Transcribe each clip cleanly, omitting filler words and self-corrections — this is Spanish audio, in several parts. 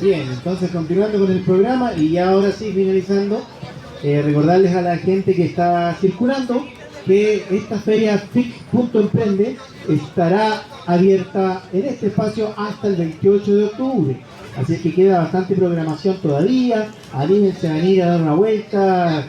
Bien, entonces continuando con el programa y ya ahora sí finalizando, recordarles a la gente que está circulando que esta feria FIC.emprende estará abierta en este espacio hasta el 28 de octubre. Así es que queda bastante programación todavía. Anímense a venir a dar una vuelta,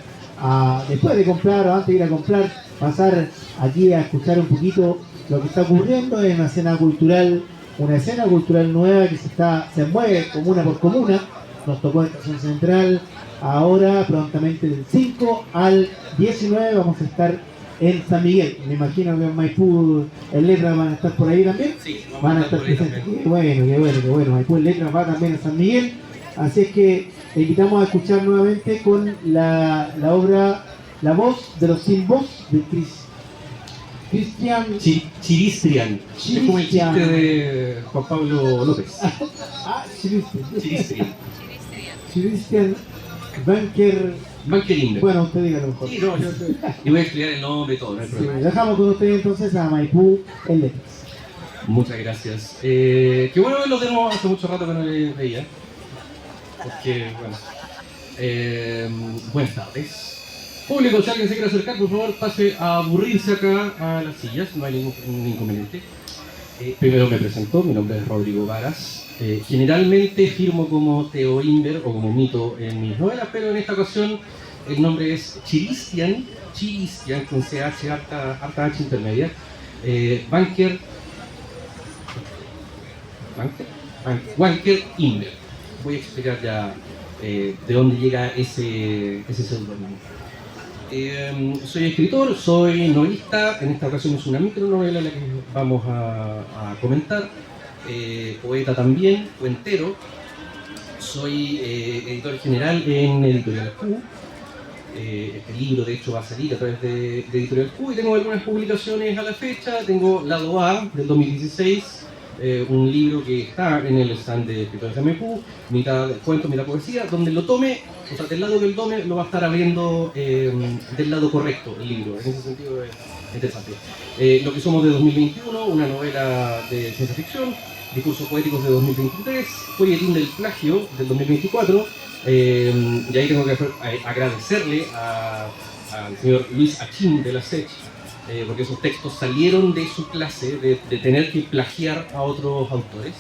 después de comprar o antes de ir a comprar, pasar aquí a escuchar un poquito lo que está ocurriendo en una escena cultural nueva que se mueve comuna por comuna. Nos tocó en Estación Central. Ahora, prontamente del 5 al 19 vamos a estar en San Miguel. Me imagino que en Maipú el Letras van a estar por ahí también. Sí, Van a estar presentes. Qué bueno. Maipú el Letras va también a San Miguel. Así es que le invitamos a escuchar nuevamente con la obra La voz de los sin voz de Cristian Chiristrian. Es como el chiste de Juan Pablo López. Cristian Banker. Bueno, usted dígalo mejor. Sí, no, y voy a explicar el nombre y todo, no hay problema. Dejamos con usted entonces a Maipú el Letras. Muchas gracias. Qué bueno verlos de nuevo, hace mucho rato que no les veía. Porque, bueno. Buenas tardes. Público, si alguien se quiere acercar, por favor, pase a aburrirse acá a las sillas, no hay ningún inconveniente. Primero me presento, mi nombre es Rodrigo Varas. Generalmente firmo como Theo Inver o como Mito en mis novelas, pero en esta ocasión el nombre es Chiristian con CH, harta H intermedia. Wanker Inver. Voy a explicar ya de dónde llega ese seudónimo. Soy escritor, soy novelista, en esta ocasión es una micronovela la que vamos a comentar, poeta también, cuentero, soy editor general en Editorial Q. Este libro de hecho va a salir a través de Editorial Q y tengo algunas publicaciones a la fecha. Tengo Lado A del 2016, un libro que está en el stand de escritores de MQ, mitad cuento, mitad poesía, donde lo tome, o sea, del lado que lo tome, lo va a estar abriendo del lado correcto el libro, en ese sentido es interesante. Lo que somos de 2021, una novela de ciencia ficción, Discursos Poéticos de 2023, Folletín del Plagio del 2024, y ahí tengo que agradecerle al señor Luis Achín de la SECH, porque esos textos salieron de su clase de tener que plagiar a otros autores.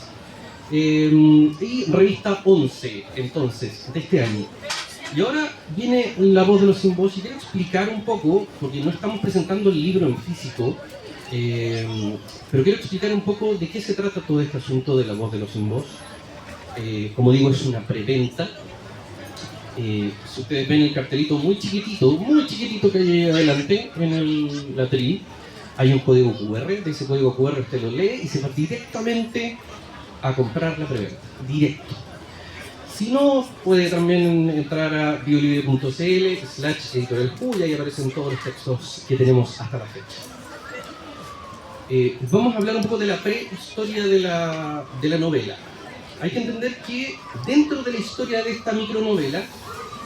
Y revista 11, entonces, de este año. Y ahora viene La voz de los sin voz y quiero explicar un poco, porque no estamos presentando el libro en físico, pero quiero explicar un poco de qué se trata todo este asunto de La voz de los sin voz. Como digo, es una preventa. Si ustedes ven el cartelito muy chiquitito que hay adelante en el atril, hay un código QR. De ese código QR usted lo lee y se va directamente a comprar la preventa, directo. Si no, puede también entrar a biolibre.cl/editorialQ y ahí aparecen todos los textos que tenemos hasta la fecha. Vamos a hablar un poco de la prehistoria de la novela. Hay que entender que dentro de la historia de esta micronovela,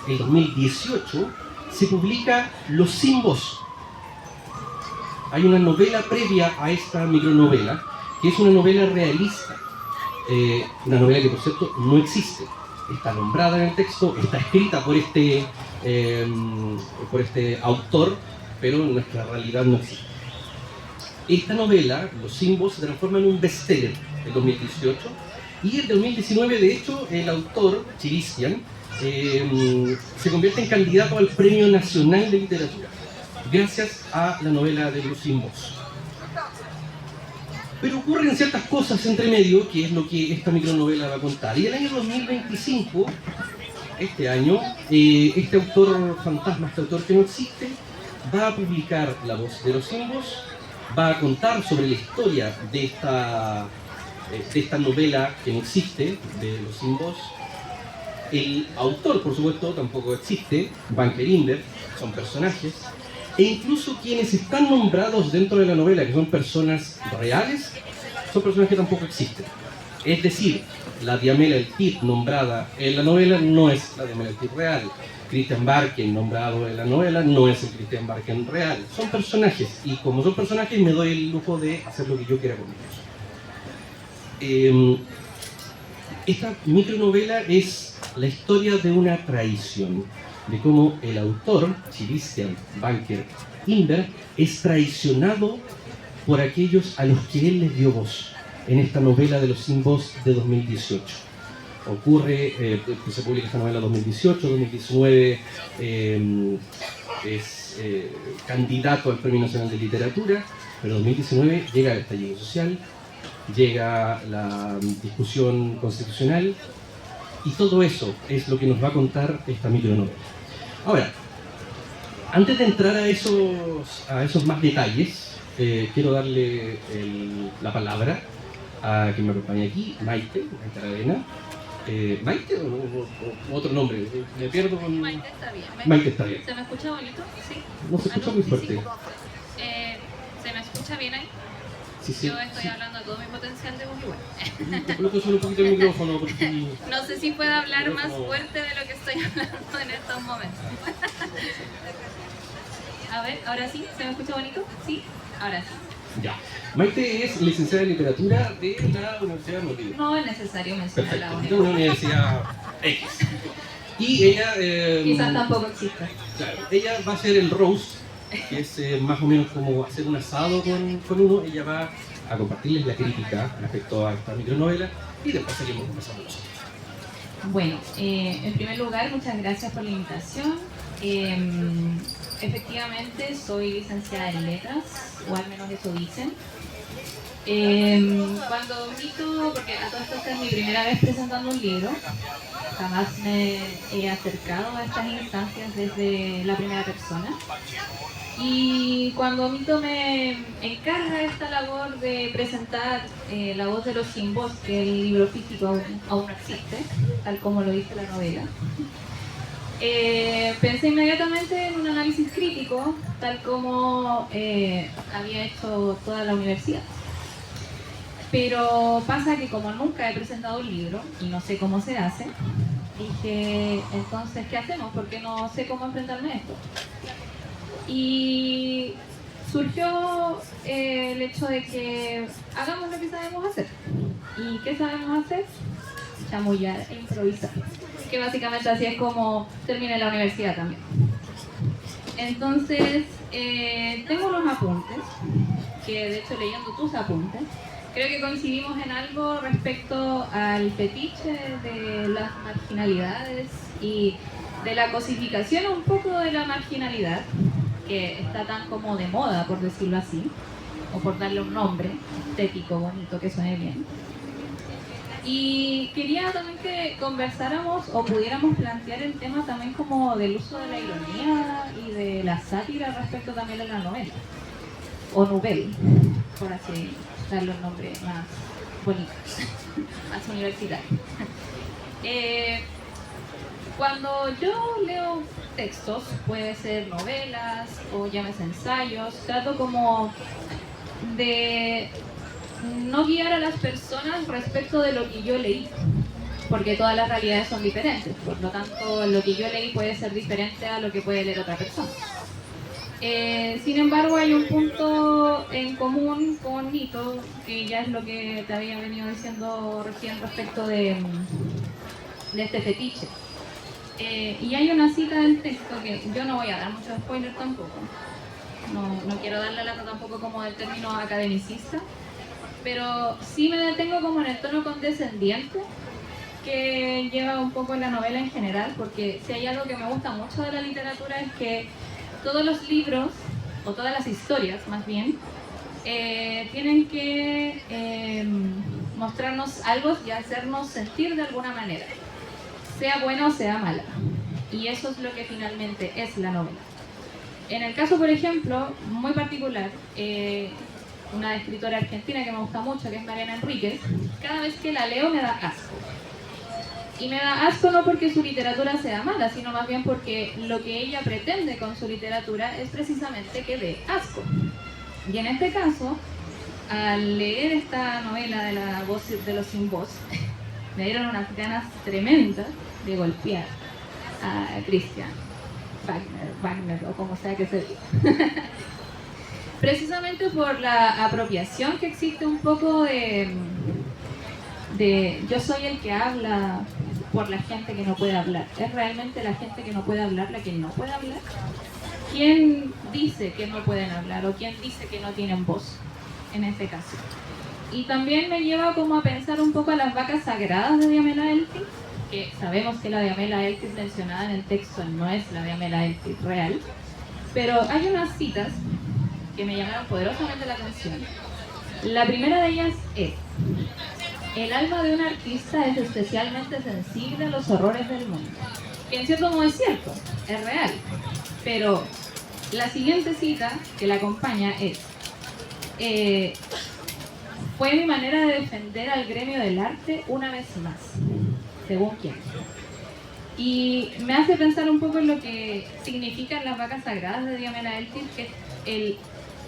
en 2018, se publica Los sin voz. Hay una novela previa a esta micronovela, que es una novela realista. Una novela que, por cierto, no existe. Está nombrada en el texto, está escrita por este autor, pero en nuestra realidad no existe. Esta novela, Los sin voz, se transforma en un bestseller en 2018. Y en 2019, de hecho, el autor, Chiristian, se convierte en candidato al Premio Nacional de Literatura, gracias a la novela de Los sin voz. Pero ocurren ciertas cosas entre medio, que es lo que esta micronovela va a contar. Y el año 2025, este año, este autor fantasma, este autor que no existe, va a publicar La voz de los sin voz, va a contar sobre la historia de esta novela que no existe, de Los sin voz. El autor, por supuesto, tampoco existe, Banker Inver, son personajes, e incluso quienes están nombrados dentro de la novela, que son personas reales, son personas que tampoco existen. Es decir, la Diamela El Tir nombrada en la novela no es la Diamela El Tir real. Christian Barken nombrado en la novela no es el Christian Barken real. Son personajes, y como son personajes me doy el lujo de hacer lo que yo quiera con ellos. Esta micronovela es la historia de una traición, de cómo el autor, Christian Banker Imber, es traicionado por aquellos a los que él les dio voz en esta novela de los sin voz de 2018. Ocurre, se publica esta novela en 2018, 2019 es candidato al Premio Nacional de Literatura, pero en 2019 llega el estallido social, llega la discusión constitucional, y todo eso es lo que nos va a contar esta micronovela. Ahora, antes de entrar a esos más detalles, quiero darle la palabra a quien me acompaña aquí, Maite Aravena. ¿Maite o otro nombre? Me pierdo con... Maite está bien. Maite está bien. ¿Se me escucha bonito? Sí. No se escucha muy fuerte. Sí, sí. ¿Se me escucha bien ahí? Sí. Yo estoy hablando a todo mi potencial de voz igual. Te coloco solo un poquito el micrófono porque... No sé si puedo hablar más fuerte de lo que estoy hablando en estos momentos. A ver, ¿ahora sí? ¿Se me escucha bonito? ¿Sí? Ahora sí. Ya. Maite es licenciada en literatura de la Universidad de Madrid. No es necesario mencionar la Perfecto, de una universidad X. Y ella... Quizás tampoco exista. Claro, ella va a hacer el roast, que es más o menos como hacer un asado con uno. Ella va a compartirles la crítica respecto a esta micronovela y después seguimos conversando nosotros. Bueno, en primer lugar, muchas gracias por la invitación. Efectivamente, soy licenciada en letras, o al menos eso dicen. Cuando invito, porque a todo esto esta es mi primera vez presentando un libro, jamás me he acercado a estas instancias desde la primera persona. Y cuando Mito me encarga esta labor de presentar La voz de los sin voz, que el libro físico aún no existe, tal como lo dice la novela, pensé inmediatamente en un análisis crítico, tal como había hecho toda la universidad. Pero pasa que como nunca he presentado un libro y no sé cómo se hace, dije, entonces, ¿qué hacemos? Porque no sé cómo enfrentarme a esto. Y surgió el hecho de que hagamos lo que sabemos hacer. ¿Y qué sabemos hacer? Chamullar e improvisar. Que básicamente así es como terminé la universidad también. Entonces, tengo unos apuntes, que de hecho leyendo tus apuntes, creo que coincidimos en algo respecto al fetiche de las marginalidades y de la cosificación un poco de la marginalidad, que está tan como de moda, por decirlo así, o por darle un nombre estético, bonito, que suene bien. Y quería también que conversáramos o pudiéramos plantear el tema también como del uso de la ironía y de la sátira respecto también a la novela, o novel, por así darle un nombre más bonito, más universitario. Cuando yo leo textos, puede ser novelas o llámese ensayos, trato como de no guiar a las personas respecto de lo que yo leí, porque todas las realidades son diferentes, por lo tanto lo que yo leí puede ser diferente a lo que puede leer otra persona. Sin embargo, hay un punto en común con Nito, que ya es lo que te había venido diciendo recién respecto de este fetiche. Y hay una cita del texto que yo no voy a dar mucho spoiler tampoco, no quiero darle lata tampoco como del término academicista, pero sí me detengo como en el tono condescendiente que lleva un poco la novela en general, porque si hay algo que me gusta mucho de la literatura es que todos los libros, o todas las historias más bien, tienen que mostrarnos algo y hacernos sentir de alguna manera, sea buena o sea mala. Y eso es lo que finalmente es la novela. En el caso, por ejemplo, muy particular, una escritora argentina que me gusta mucho, que es Mariana Enríquez, cada vez que la leo me da asco. Y me da asco no porque su literatura sea mala, sino más bien porque lo que ella pretende con su literatura es precisamente que dé asco. Y en este caso, al leer esta novela de La voz de los sin voz, me dieron unas ganas tremendas de golpear a Christian Wagner, o como sea que se diga. Precisamente por la apropiación que existe un poco de de yo soy el que habla por la gente que no puede hablar. ¿Es realmente la gente que no puede hablar la que no puede hablar? ¿Quién dice que no pueden hablar o quién dice que no tienen voz en este caso? Y también me lleva como a pensar un poco a las vacas sagradas de Diamela Eltis, que sabemos que la Diamela Eltis mencionada en el texto no es la Diamela Eltis real, pero hay unas citas que me llamaron poderosamente la atención. La primera de ellas es: el alma de un artista es especialmente sensible a los horrores del mundo. Que en cierto modo es cierto, es real. Pero la siguiente cita que la acompaña es: fue mi manera de defender al gremio del arte una vez más, según quién. Y me hace pensar un poco en lo que significan las vacas sagradas de Diamela Eltis, que es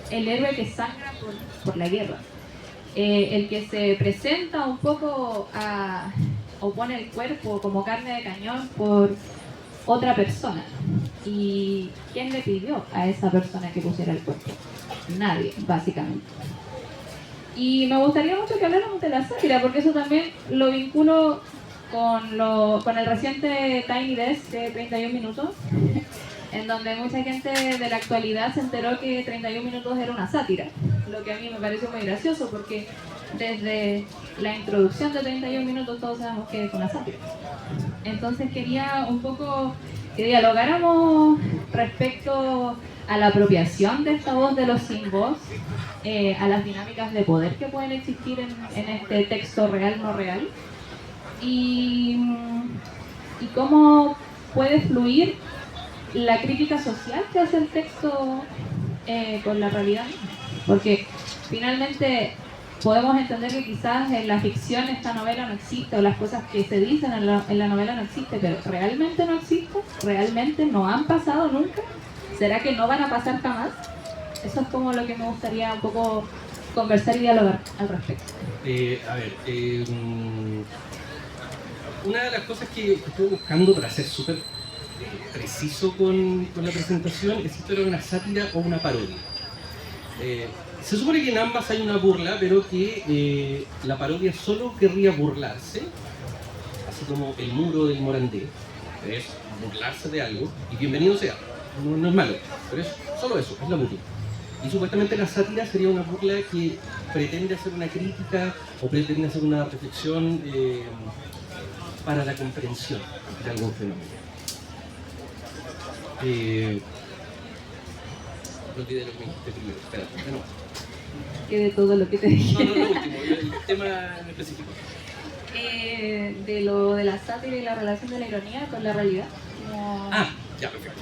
el héroe que sangra por la guerra. El que se presenta un poco o pone el cuerpo como carne de cañón por otra persona. ¿Y quién le pidió a esa persona que pusiera el cuerpo? Nadie, básicamente. Y me gustaría mucho que habláramos de la sátira, porque eso también lo vinculo con el reciente Tiny Desk de 31 minutos, en donde mucha gente de la actualidad se enteró que 31 minutos era una sátira, lo que a mí me pareció muy gracioso, porque desde la introducción de 31 minutos todos sabemos que es una sátira. Entonces quería un poco que dialogáramos respecto a la apropiación de esta voz de los sin voz, a las dinámicas de poder que pueden existir en este texto real, no real, y cómo puede fluir la crítica social que hace el texto con la realidad misma. Porque finalmente podemos entender que quizás en la ficción esta novela no existe, o las cosas que se dicen en la novela no existen, pero ¿realmente no existe? ¿Realmente no han pasado nunca? ¿Será que no van a pasar jamás? Eso es como lo que me gustaría un poco conversar y dialogar al respecto. Una de las cosas que estoy buscando para ser súper preciso con la presentación es si esto era una sátira o una parodia. Se supone que en ambas hay una burla, pero que la parodia solo querría burlarse, así como el muro del Morandé, es burlarse de algo, y bienvenido sea, no es malo, pero es solo eso, es la burla. Y supuestamente la sátira sería una burla que pretende hacer una crítica o pretende hacer una reflexión para la comprensión de algún fenómeno. No olvidé lo que me dijiste primero, espérate, de nuevo. Que de todo lo que te dije. No, lo último, el tema en específico. De lo de la sátira y la relación de la ironía con la realidad. Como... Ya, perfecto.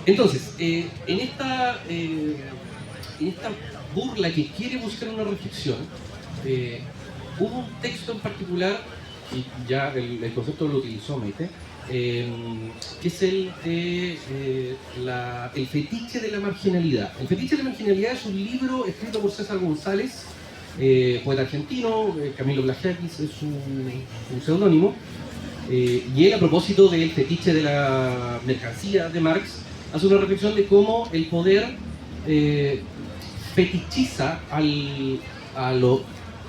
Entonces, en esta burla que quiere buscar una reflexión, hubo un texto en particular, y ya el concepto lo utilizó Maite, que es el de el fetiche de la marginalidad. El fetiche de la marginalidad es un libro escrito por César González, poeta argentino. Camilo Plagiakis es un seudónimo, y él, a propósito del fetiche de la mercancía de Marx, hace una reflexión de cómo el poder fetichiza a lo,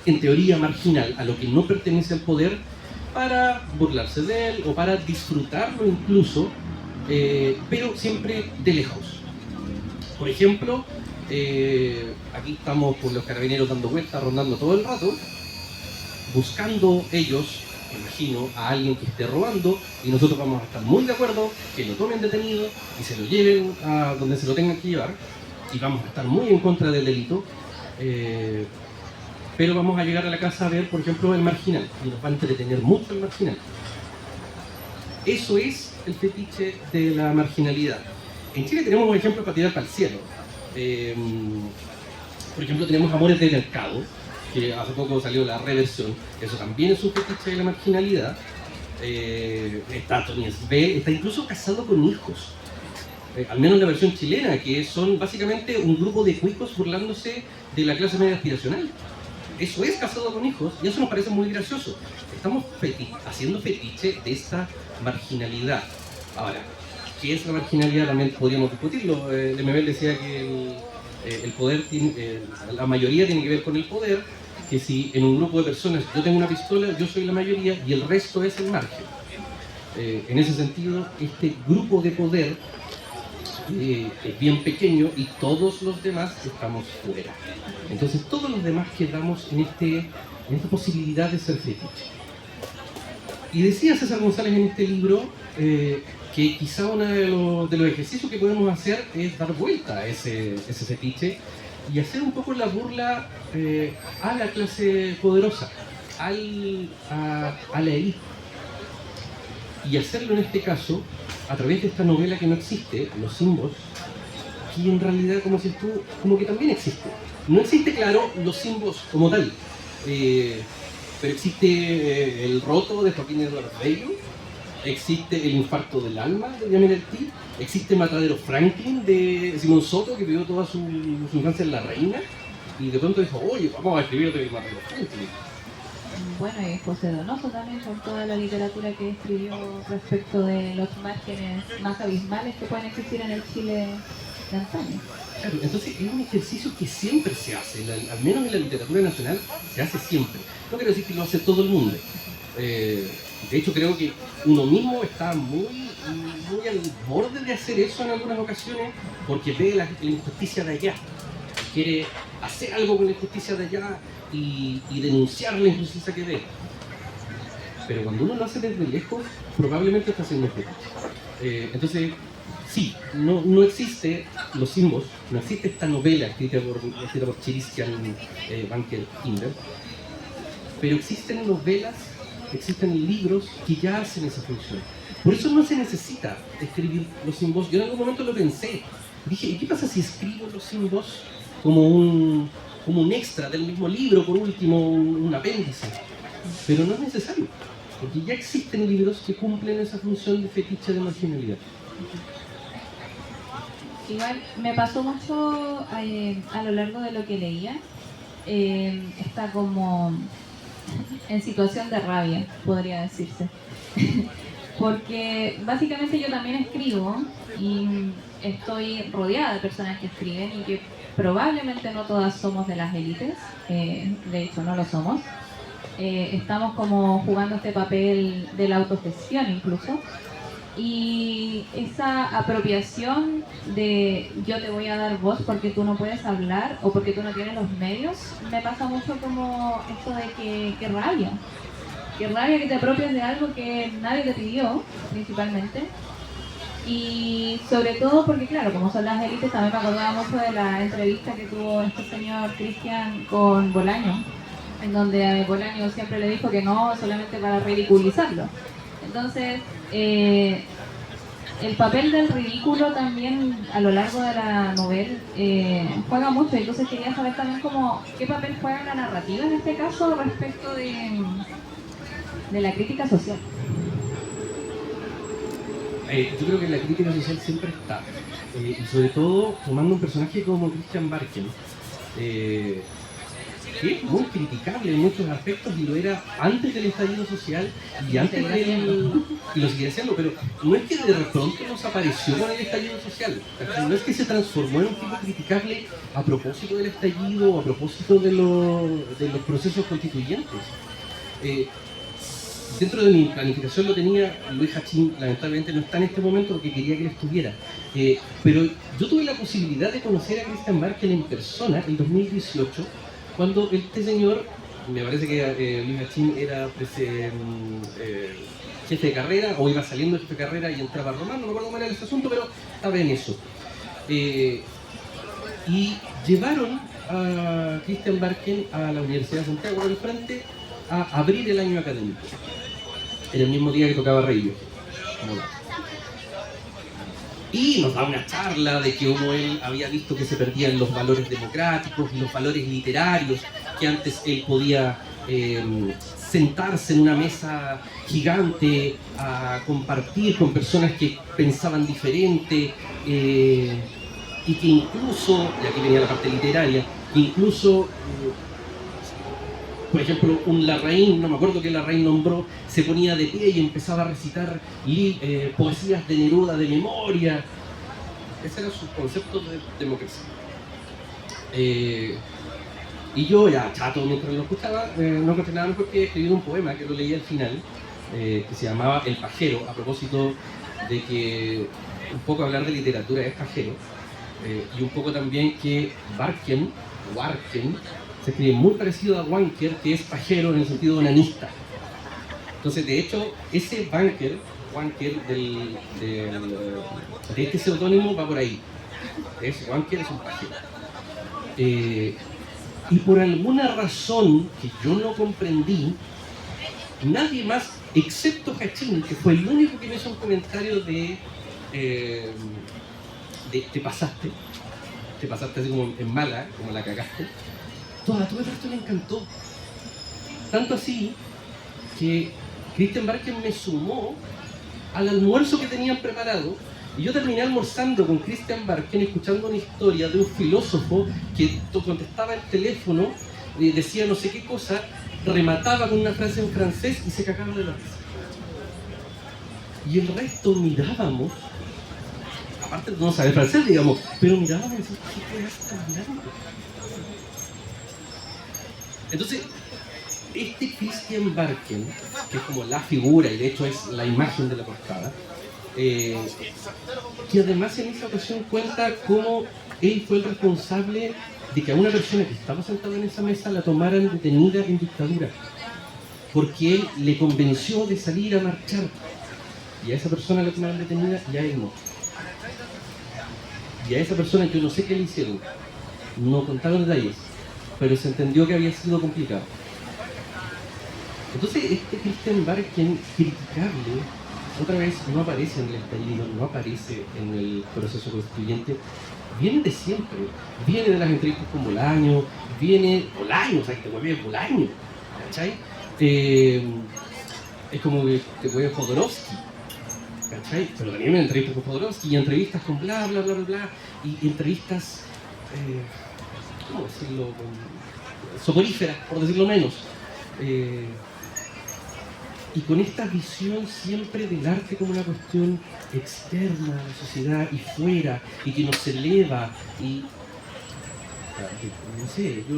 en teoría, marginal, a lo que no pertenece al poder, para burlarse de él o para disfrutarlo incluso, pero siempre de lejos. Por ejemplo, aquí estamos con los carabineros dando vueltas, rondando todo el rato, buscando ellos, me imagino, a alguien que esté robando, y nosotros vamos a estar muy de acuerdo que lo tomen detenido y se lo lleven a donde se lo tengan que llevar, y vamos a estar muy en contra del delito, pero vamos a llegar a la casa a ver, por ejemplo, El Marginal, y nos va a entretener mucho El Marginal. Eso es el fetiche de la marginalidad. En Chile tenemos un ejemplo para tirar para el cielo. Por ejemplo, tenemos Amores de Mercado, que hace poco salió la reversión. Eso también es un fetiche de la marginalidad. Está Tony Svel, está incluso casado con hijos. Al menos la versión chilena, que son básicamente un grupo de cuicos burlándose de la clase media aspiracional. Eso es Casado con hijos, y eso nos parece muy gracioso. Estamos haciendo fetiche de esta marginalidad. Ahora, ¿qué es la marginalidad? También podríamos discutirlo. Lemebel decía que el poder, la mayoría tiene que ver con el poder, que si en un grupo de personas yo tengo una pistola, yo soy la mayoría y el resto es el margen. En ese sentido, este grupo de poder es bien pequeño y todos los demás estamos fuera. Entonces todos los demás quedamos en esta posibilidad de ser fetiche. Y decía César González en este libro que quizá uno de los ejercicios que podemos hacer es dar vuelta a ese fetiche y hacer un poco la burla a la clase poderosa, a la élite. Y hacerlo en este caso a través de esta novela que no existe, Los Simbos, que en realidad, como dices tú, como que también existe. No existe, claro, Los Simbos como tal, pero existe El Roto de Joaquín Eduardo Bello, existe El Infarto del Alma de Benjamín Ortiz, existe Matadero Franklin de Simón Soto, que vivió toda su infancia en La Reina, y de pronto dijo, oye, vamos a escribir de Matadero Franklin. Bueno, y José Donoso también, con toda la literatura que escribió respecto de los márgenes más abismales que pueden existir en el Chile de antaño. Claro, entonces es un ejercicio que siempre se hace, al menos en la literatura nacional se hace siempre. No quiero decir que lo hace todo el mundo. De hecho, creo que uno mismo está muy al borde de hacer eso en algunas ocasiones porque ve la injusticia de allá. Quiere hacer algo con la injusticia de allá y denunciar la injusticia que ve. Pero cuando uno lo hace desde lejos, probablemente está haciendo fetiche. Entonces, sí, no existe Los Simbos, no existe esta novela escrita por Christian Banker Kinder, pero existen novelas, existen libros que ya hacen esa función. Por eso no se necesita escribir Los Simbos. Yo en algún momento lo pensé. Dije, ¿y qué pasa si escribo Los Simbos como un extra del mismo libro, por último, un apéndice? Pero no es necesario, porque ya existen libros que cumplen esa función de fetiche de marginalidad. Igual me pasó mucho a lo largo de lo que leía, está como en situación de rabia, podría decirse. Porque básicamente yo también escribo y estoy rodeada de personas que escriben y que probablemente no todas somos de las élites, de hecho no lo somos. Estamos como jugando este papel de la autogestión incluso. Y esa apropiación de yo te voy a dar voz porque tú no puedes hablar o porque tú no tienes los medios, me pasa mucho como esto de que rabia. Que rabia que te apropias de algo que nadie te pidió, principalmente. Y sobre todo porque, claro, como son las élites, también me acordaba mucho de la entrevista que tuvo este señor Cristian con Bolaño, en donde Bolaño siempre le dijo que no, solamente para ridiculizarlo. Entonces, el papel del ridículo también a lo largo de la novela juega mucho. Entonces quería saber también como qué papel juega la narrativa en este caso respecto de la crítica social. Yo creo que la crítica social siempre está, y sobre todo tomando un personaje como Christian Barken, que es muy criticable en muchos aspectos y lo era antes del estallido social y antes y lo sigue siendo, pero no es que de pronto nos apareció con el estallido social, no es que se transformó en un tipo criticable a propósito del estallido o a propósito de los procesos constituyentes. Dentro de mi planificación lo tenía Luis Hachín, lamentablemente no está en este momento porque quería que él estuviera. Pero yo tuve la posibilidad de conocer a Christian Barken en persona en 2018, cuando este señor, me parece que Luis Hachín era jefe de carrera, o iba saliendo de jefe de carrera y entraba a Román, no me acuerdo cómo era ese asunto, pero estaba en eso. Y llevaron a Christian Barken a la Universidad de Santiago del Frente a abrir el año académico. Era el mismo día que tocaba Rey. Y nos da una charla de que como él había visto que se perdían los valores democráticos y los valores literarios, que antes él podía sentarse en una mesa gigante a compartir con personas que pensaban diferente, y que incluso, y aquí venía la parte literaria, que incluso por ejemplo, un Larraín, no me acuerdo qué Larraín nombró, se ponía de pie y empezaba a recitar poesías de Neruda de memoria. Ese era su concepto de democracia. Y yo, ya chato mientras lo escuchaba, no encontré nada mejor que escribir un poema que lo leí al final, que se llamaba El Pajero, a propósito de que un poco hablar de literatura es pajero, y un poco también que Warken, se escribe muy parecido a Wanker, que es pajero en el sentido onanista. Entonces, de hecho, ese Wanker de este seudónimo va por ahí. Wanker es un pajero. Y por alguna razón que yo no comprendí, nadie más, excepto Cachín, que fue el único que me hizo un comentario de te pasaste así como en mala, como la cagaste, todo el resto le encantó. Tanto así que Christian Barken me sumó al almuerzo que tenían preparado, y yo terminé almorzando con Christian Barken escuchando una historia de un filósofo que contestaba el teléfono, decía no sé qué cosa, remataba con una frase en francés y se cagaba de la risa. Y el resto mirábamos, aparte de no saber francés, digamos, pero mirábamos y decíamos, ¿qué puede estar hablando? Entonces, este Christian Barken, que es como la figura, y de hecho es la imagen de la portada, que además en esa ocasión cuenta cómo él fue el responsable de que a una persona que estaba sentada en esa mesa la tomaran detenida en dictadura, porque él le convenció de salir a marchar, y a esa persona la tomaron detenida y a él no. Y a esa persona yo no sé qué le hicieron, no contaron detalles, pero se entendió que había sido complicado. Entonces este Christian Barken, criticable, otra vez no aparece en el estallido, no aparece en el proceso constituyente, viene de siempre, viene de las entrevistas con Bolaño, o sea que te vuelve Bolaño, ¿cachai? Es como que te vuelve Jodorowsky, ¿cachai? Pero también en entrevistas con Jodorowsky, y entrevistas con bla bla bla bla bla, y entrevistas, ¿cómo decirlo? Soporíferas, por decirlo menos. Y con esta visión siempre del arte como una cuestión externa a la sociedad y fuera, y que nos eleva, y no sé, yo...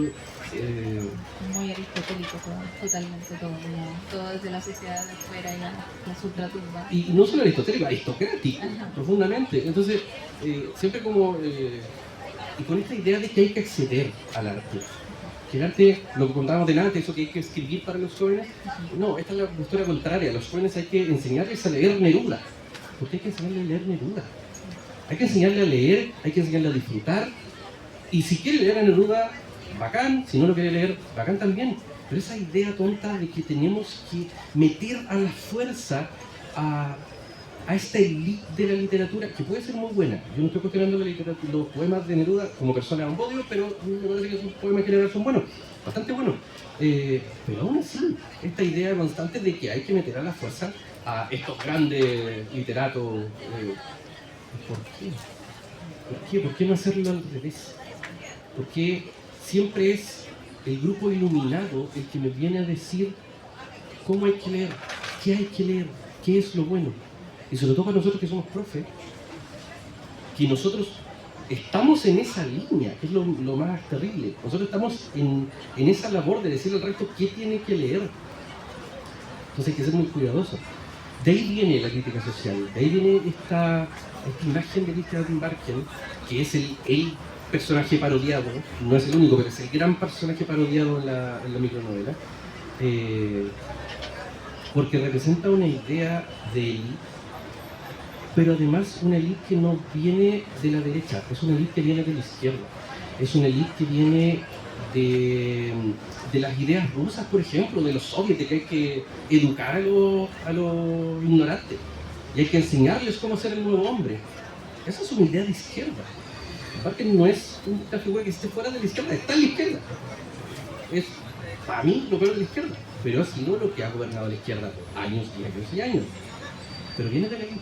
Muy aristotélico totalmente todo desde la sociedad de fuera y la ultratumba. Y no solo aristotélico, aristocrático, profundamente. Entonces, siempre como... y con esta idea de que hay que acceder al arte. Que el arte, lo que contábamos delante, eso que hay que escribir para los jóvenes, no, esta es la postura contraria. A los jóvenes hay que enseñarles a leer Neruda. Porque hay que enseñarles a leer Neruda. Hay que enseñarle a leer, hay que enseñarle a disfrutar. Y si quiere leer a Neruda, bacán. Si no lo quiere leer, bacán también. Pero esa idea tonta de que tenemos que meter a la fuerza a esta elite de la literatura, que puede ser muy buena. Yo no estoy cuestionando los poemas de Neruda como persona a un podio, pero me parece que sus poemas en general son buenos, bastante buenos. Pero aún así, esta idea constante de que hay que meter a la fuerza a estos grandes literatos, ¿por qué? ¿Por qué? ¿Por qué no hacerlo al revés? ¿Por qué siempre es el grupo iluminado el que me viene a decir cómo hay que leer, qué hay que leer, qué es lo bueno? Y sobre todo para nosotros que somos profes, que nosotros estamos en esa línea, que es lo más terrible. Nosotros estamos en esa labor de decirle al resto qué tiene que leer. Entonces hay que ser muy cuidadosos. De ahí viene la crítica social, de ahí viene esta imagen de Christian Barken, que es el personaje parodiado, no es el único, pero es el gran personaje parodiado en la micronovela, porque representa una idea de élite, pero además una élite que no viene de la derecha, es una élite que viene de la izquierda, es una élite que viene de las ideas rusas, por ejemplo, de los soviets, de que hay que educar a los ignorantes y hay que enseñarles cómo ser el nuevo hombre. Esa es una idea de izquierda. Aparte no es una figura que esté fuera de la izquierda, está en la izquierda. Es, para mí, lo peor de la izquierda, pero ha sido lo que ha gobernado la izquierda años y años y años. Pero viene de la élite,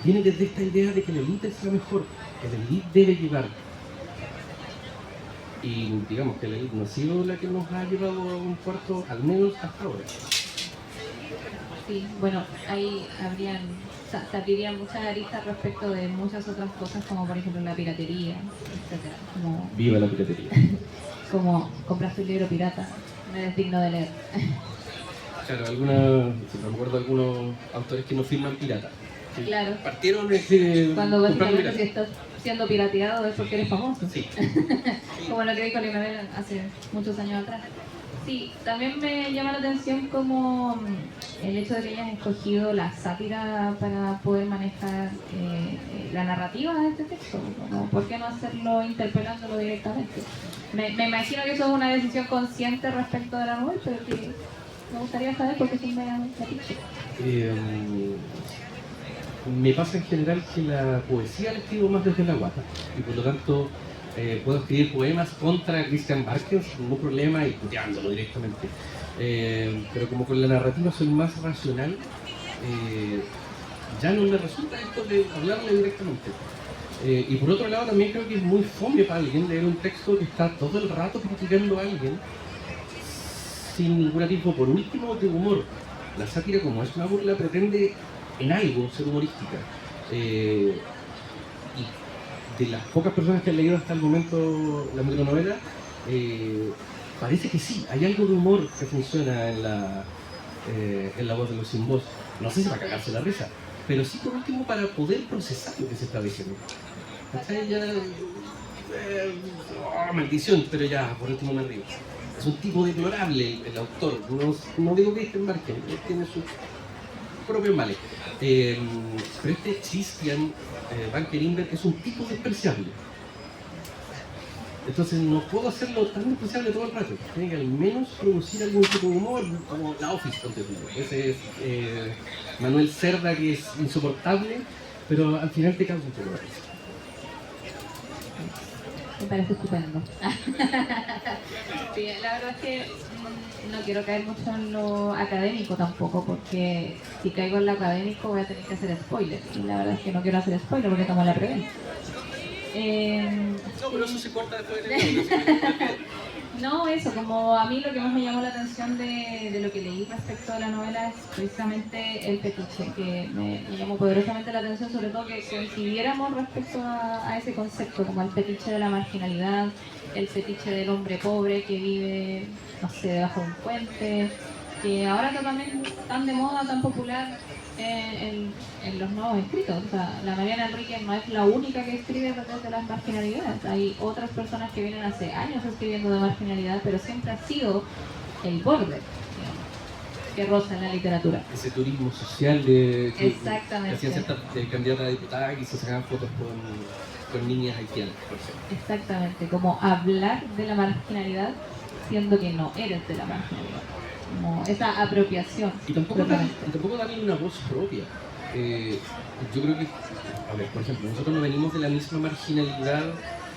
viene desde esta idea de que la élite es la mejor, que la élite debe llevar. Y digamos que la élite no ha sido la que nos ha llevado a un puerto, al menos hasta ahora. Sí, bueno, ahí se abrirían muchas aristas respecto de muchas otras cosas, como por ejemplo la piratería, etcétera. Viva la piratería. como compraste un libro pirata, no eres digno de leer. Claro, me acuerdo de algunos autores que no firman pirata. Que Claro. Partieron Cuando comprando básicamente si pirata. estás siendo pirateado es porque eres famoso. Sí. Como lo que dijo Linabel hace muchos años atrás. Sí, también me llama la atención como el hecho de que hayas escogido la sátira para poder manejar la narrativa de este texto. Como, ¿por qué no hacerlo interpelándolo directamente? Me imagino que eso es una decisión consciente respecto de la novela, pero que me gustaría saber por qué se me da fetiche. Me pasa en general que la poesía la escribo más desde la guata y por lo tanto puedo escribir poemas contra Christian Barker sin ningún problema y puteándolo directamente. Pero como con la narrativa soy más racional, ya no me resulta esto de hablarle directamente. Y por otro lado también creo que es muy fome para alguien leer un texto que está todo el rato criticando a alguien sin ningún atisbo, por último, de humor. La sátira, como es una burla, pretende en algo ser humorística. Y de las pocas personas que han leído hasta el momento la micronovela, parece que sí, hay algo de humor que funciona en la voz de los sin voz. No sé si para cagarse la risa, pero sí por último para poder procesar lo que se está diciendo. ¿Cachai? Ya, maldición, pero ya, por último me río. Es un tipo deplorable el autor, no digo que Christian Barker, tiene sus propios males. Pero este Christian Banker Inver es un tipo despreciable. Entonces no puedo hacerlo tan despreciable todo el rato. Tiene que al menos producir algún tipo de humor, como La Office, ese es Manuel Cerda, que es insoportable, pero al final te causa un poco de risa. Me parece estupendo. Sí, la verdad es que no quiero caer mucho en lo académico tampoco, porque si caigo en lo académico voy a tener que hacer spoiler. Y la verdad es que no quiero hacer spoiler porque tomo la preventa. No, pero eso se corta después de la No, eso, como a mí lo que más me llamó la atención de lo que leí respecto a la novela es precisamente el fetiche, que me llamó poderosamente la atención, sobre todo que coincidiéramos respecto a ese concepto, como el fetiche de la marginalidad, el fetiche del hombre pobre que vive, no sé, debajo de un puente, que ahora está también tan de moda, tan popular en los nuevos escritos. O sea, la Mariana Enríquez no es la única que escribe desde las marginalidades. Hay otras personas que vienen hace años escribiendo de marginalidad, pero siempre ha sido el borde, digamos, que roza en la literatura. Ese turismo social de que Exactamente. hacían ciertas candidatas a diputada y se sacaban fotos con niñas haitianas, por ejemplo. Exactamente, como hablar de la marginalidad siendo que no eres de la marginalidad. Como esa apropiación. Y tampoco darle una voz propia. Yo creo que, a ver, por ejemplo, nosotros no venimos de la misma marginalidad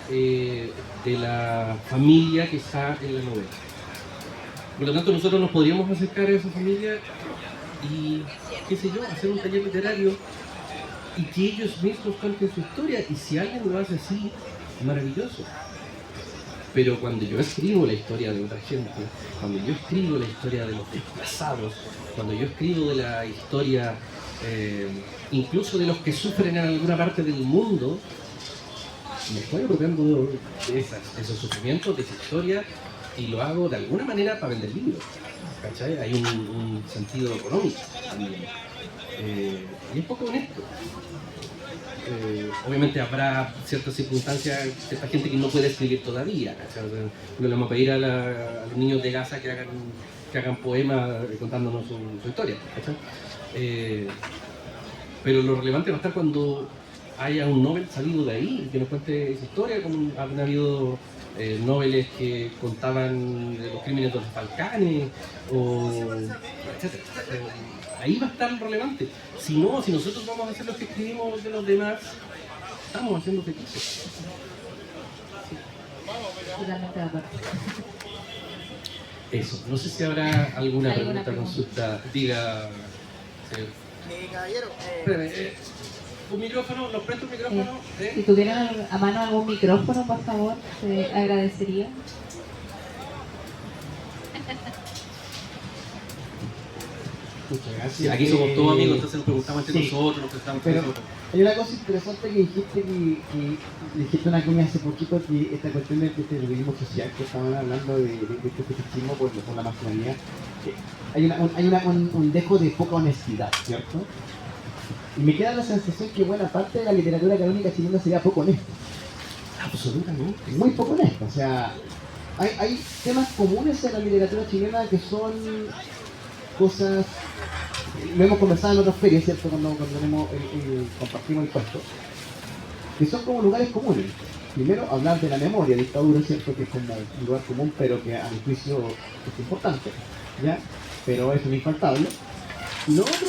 de la familia que está en la novela. Por lo tanto, nosotros nos podríamos acercar a esa familia y, qué sé yo, hacer un taller literario y que ellos mismos cuenten su historia. Y si alguien lo hace así, maravilloso. Pero cuando yo escribo la historia de otra gente, cuando yo escribo la historia de los desplazados, cuando yo escribo de la historia incluso de los que sufren en alguna parte del mundo, me estoy apropiando de esos sufrimientos, de esa historia, y lo hago de alguna manera para vender libros. ¿Cachai? Hay un sentido económico también. Y es poco honesto. Obviamente habrá ciertas circunstancias, cierta gente que no puede escribir todavía, ¿cachai? O sea, no le vamos a pedir a los niños de Gaza que hagan poemas contándonos su historia, ¿cachai? Pero lo relevante va a estar cuando haya un Nobel salido de ahí, que nos cuente esa historia, como han habido noveles que contaban de los crímenes de los Balcanes, etc. Ahí va a estar relevante. Si no, si nosotros vamos a hacer lo que escribimos de los demás, estamos haciendo fetiches. Totalmente de acuerdo. Eso, no sé si habrá alguna pregunta, consulta. Diga, señor. Caballero, Espérame, un micrófono, ¿nos presta un micrófono? Si tuvieran a mano algún micrófono, por favor, se agradecería. Muchas gracias. Sí, aquí somos todos amigos, entonces nos preguntamos entre Sí. nosotros, nos preguntamos entre Pero nosotros. hay una cosa interesante que dijiste una coña hace poquito, que esta cuestión del determinismo social, que estaban hablando de este fetichismo por la masculinidad, que hay un dejo de poca honestidad, ¿cierto? Y me queda la sensación que buena parte de la literatura canónica chilena sería poco honesta, Absolutamente. muy poco honesta. O sea, hay temas comunes en la literatura chilena que son cosas, lo hemos conversado en otras ferias, ¿cierto? Cuando compartimos el puesto, que son como lugares comunes. Primero, hablar de la memoria, dictadura, ¿cierto? Que es como un lugar común, pero que a mi juicio es importante, ¿ya? Pero es un infaltable. Y lo otro,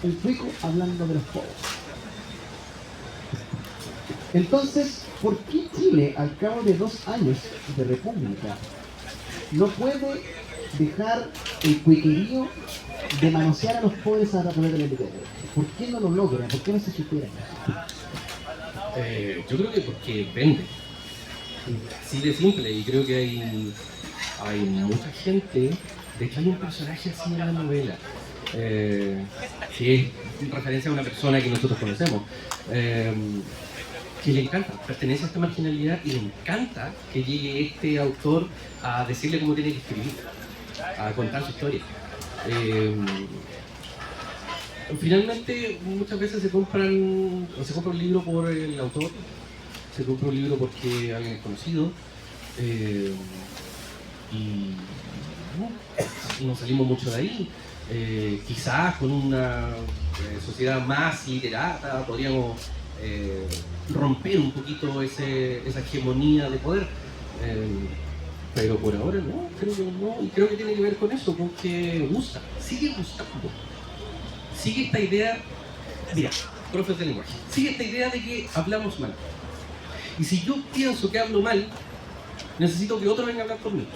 el cuico hablando de los pobres. Entonces, ¿por qué Chile, al cabo de 2 años de república, no puede dejar el cuiquerío de manosear a los pobres a través de la literatura? ¿Por qué no lo logra? ¿Por qué no se supera? Yo creo que porque vende. Así de simple, y creo que hay mucha gente. De hecho, hay un personaje así en la novela, que es referencia a una persona que nosotros conocemos, que le encanta, pertenece a esta marginalidad y le encanta que llegue este autor a decirle cómo tiene que escribir, a contar su historia. Finalmente, muchas veces se compra un libro por el autor, se compra un libro porque alguien es conocido, y no salimos mucho de ahí. Quizás con una sociedad más literata podríamos romper un poquito esa hegemonía de poder. Pero por ahora no, creo que no, y creo que tiene que ver con eso, con que gusta, sigue gustando. Sigue esta idea, mira, profes de lenguaje, sigue esta idea de que hablamos mal. Y si yo pienso que hablo mal, necesito que otro venga a hablar conmigo.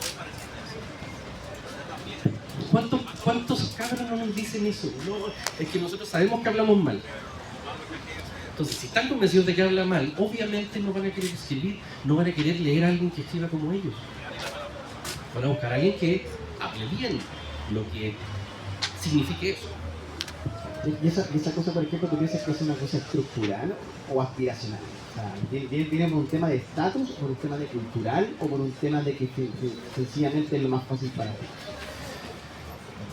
¿Cuántos cabros no nos dicen eso? No, es que nosotros sabemos que hablamos mal. Entonces, si están convencidos de que habla mal, obviamente no van a querer escribir, no van a querer leer a alguien que escriba como ellos. Van a buscar a alguien que hable bien, lo que signifique eso. Y esa cosa, por ejemplo, ¿tú piensas que es una cosa estructural o aspiracional? O sea, ¿viene por un tema de estatus, por un tema de cultural o por un tema de que sencillamente es lo más fácil para ti?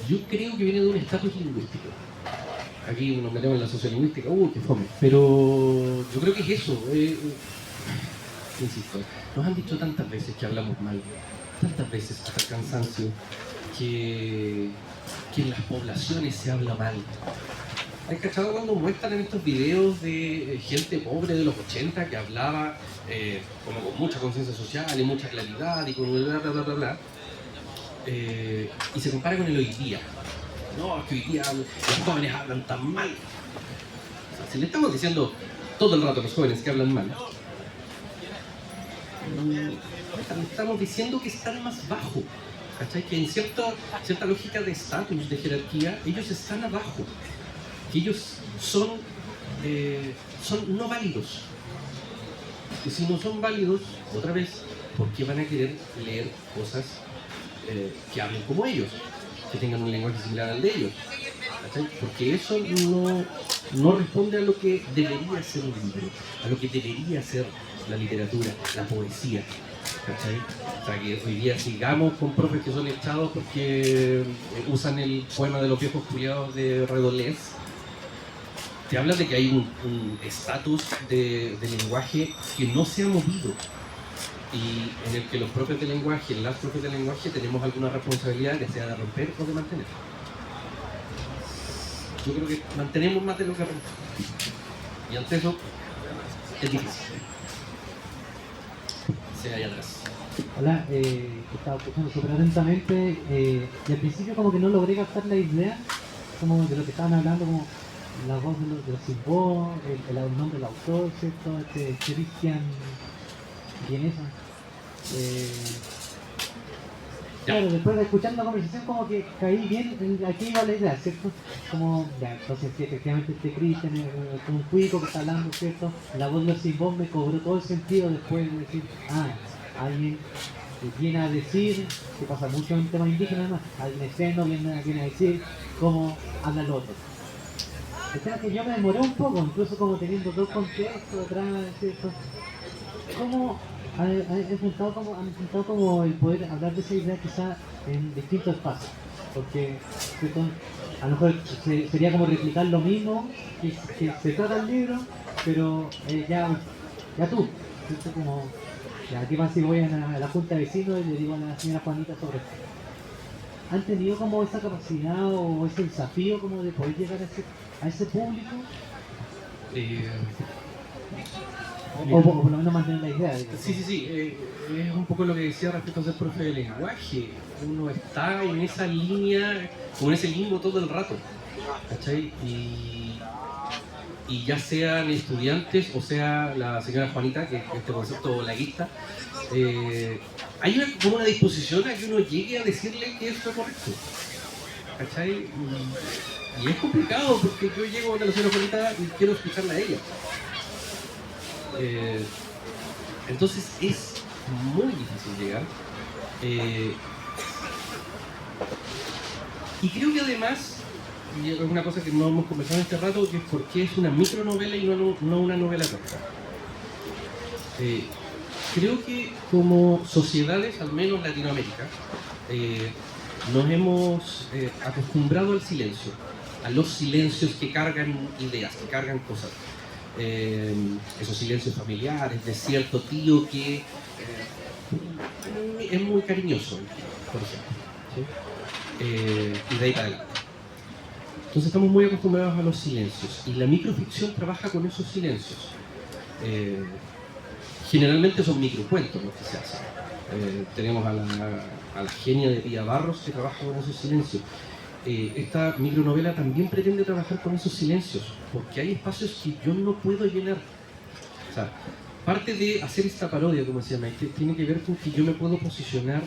Yo creo que viene de un estatus lingüístico. Aquí nos metemos en la sociolingüística, qué fome. Pero yo creo que es eso. Insisto, nos han dicho tantas veces que hablamos mal, tantas veces hasta el cansancio, que en las poblaciones se habla mal. ¿Hay cachado cuando muestran en estos videos de gente pobre de los 80 que hablaba como con mucha conciencia social y mucha claridad y con bla bla bla bla bla? Y se compara con el hoy día. No, es que hoy día los jóvenes hablan tan mal. O sea, si le estamos diciendo todo el rato a los jóvenes que hablan mal, estamos diciendo que están más bajo. ¿Cachai? Que en cierta lógica de estatus, de jerarquía, ellos están abajo. Que ellos son no válidos. Y si no son válidos, otra vez, ¿por qué van a querer leer cosas que hablen como ellos? Que tengan un lenguaje similar al de ellos. ¿Cachai? Porque eso no responde a lo que debería ser un libro, a lo que debería ser la literatura, la poesía. ¿Cachai? O sea, que hoy día sigamos con profes que son echados porque usan el poema de los viejos culiados de Redolés. Te habla de que hay un estatus de lenguaje que no se ha movido y en el que los profes de lenguaje, las profes de lenguaje, tenemos alguna responsabilidad, que sea de romper o de mantener. Yo creo que mantenemos más de lo que rompemos. Y ante eso es difícil. Sea allá atrás. Hola, estaba escuchando súper atentamente y al principio como que no logré captar la idea como de lo que estaban hablando, como la voz de los sin voz, el nombre del autor, ¿cierto? Cristian Vienesa. Claro, después de escuchar la conversación como que caí bien, aquí iba la idea, ¿cierto? Como, ya, entonces sí, efectivamente este Cristian es un cuico que está hablando, ¿cierto? La voz de los sin voz me cobró todo el sentido después de decir, alguien viene a decir, que pasa mucho en temas indígenas, ¿no? Alguien esceno viene a decir cómo hablan los otros. El tema es que yo me demoré un poco, incluso como teniendo dos contextos detrás, ¿cierto? ¿Cómo han intentado como el poder hablar de esa idea quizá en distintos espacios? Porque ¿cierto? A lo mejor sería como replicar lo mismo que se trata el libro, pero ya tú, ¿cierto? Como, ya, ¿qué más si voy a la junta de vecinos y le digo a la señora Juanita sobre esto? ¿Han tenido como esa capacidad o ese desafío como de poder llegar a ese público? O por lo menos mantener la idea. Digamos. Sí. Es un poco lo que decía respecto a ser profe de lenguaje. Uno está en esa línea, como en ese limbo todo el rato, ¿cachai? Y ya sean estudiantes o sea la señora Juanita, que es este concepto laguista, hay como una disposición a que uno llegue a decirle que esto es correcto, ¿cachai? Y es complicado porque yo llego a la señora Juanita y quiero escucharla a ella. Entonces es muy difícil llegar. Y creo que además, y es una cosa que no hemos conversado en este rato, que es por qué es una micronovela y no una novela corta. Creo que como sociedades, al menos Latinoamérica, nos hemos acostumbrado al silencio, a los silencios que cargan ideas, que cargan cosas. Esos silencios familiares de cierto tío que es muy cariñoso, por ejemplo, ¿sí? Y de ahí para adelante. Entonces estamos muy acostumbrados a los silencios y la microficción trabaja con esos silencios. Generalmente son microcuentos los que se hacen. Tenemos a la genia de Pía Barros que trabaja con esos silencios. Esta micronovela también pretende trabajar con esos silencios, porque hay espacios que yo no puedo llenar. O sea, parte de hacer esta parodia, como decía Maite, tiene que ver con que yo me puedo posicionar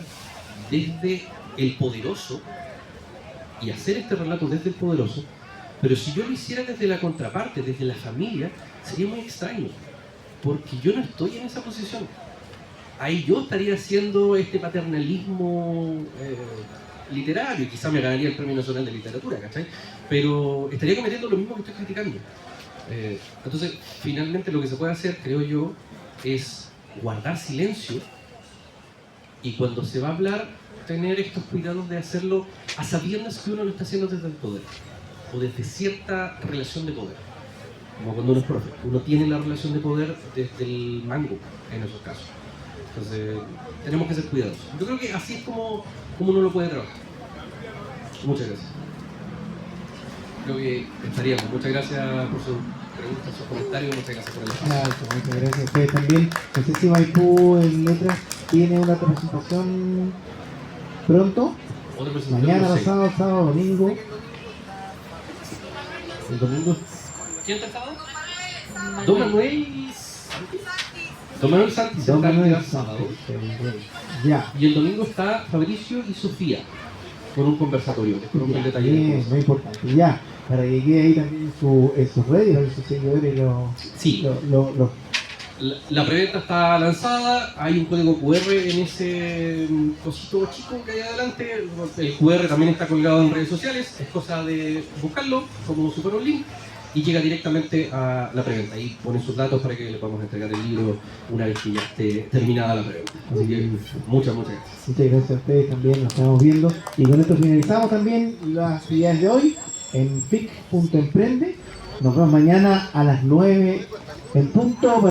desde el poderoso y hacer este relato desde el poderoso, pero si yo lo hiciera desde la contraparte, desde la familia, sería muy extraño, porque yo no estoy en esa posición. Ahí yo estaría haciendo este paternalismo literario, y quizá me ganaría el Premio Nacional de Literatura, ¿cachai? Pero estaría cometiendo lo mismo que estoy criticando. Entonces, finalmente lo que se puede hacer, creo yo, es guardar silencio y cuando se va a hablar, tener estos cuidados de hacerlo a sabiendas que uno lo está haciendo desde el poder o desde cierta relación de poder. Como cuando uno es profe, uno tiene la relación de poder desde el mango en esos casos. Entonces, tenemos que ser cuidadosos. Yo creo que así es como uno lo puede trabajar. Muchas gracias. Creo que estaríamos. Muchas gracias por sus preguntas, sus comentarios. Muchas gracias por el espacio. Muchas gracias a ustedes también. No sé si Maipú en letras tiene una presentación pronto. Otra presentación, Mañana, no sé. pasado, sábado, domingo. El domingo. ¿Quién está sábado? Don Manuel Santis. Don Manuel el sábado. Ya. Y el domingo está Fabricio y Sofía con un conversatorio. Les pongo el detalle. Bien, muy importante. Ya, para que quede ahí también en sus redes, para que sus seguidores Sí. La preventa está lanzada, hay un código QR en ese cosito chico que hay adelante. El QR también está colgado en redes sociales, es cosa de buscarlo como si fuera un link y llega directamente a la preventa. Ahí ponen sus datos para que le podamos entregar el libro una vez que ya esté terminada la preventa. Así que muchas gracias. Muchas gracias a ustedes también, nos estamos viendo. Y con esto finalizamos también las actividades de hoy en fic.emprende. Nos vemos mañana a las 9 en punto.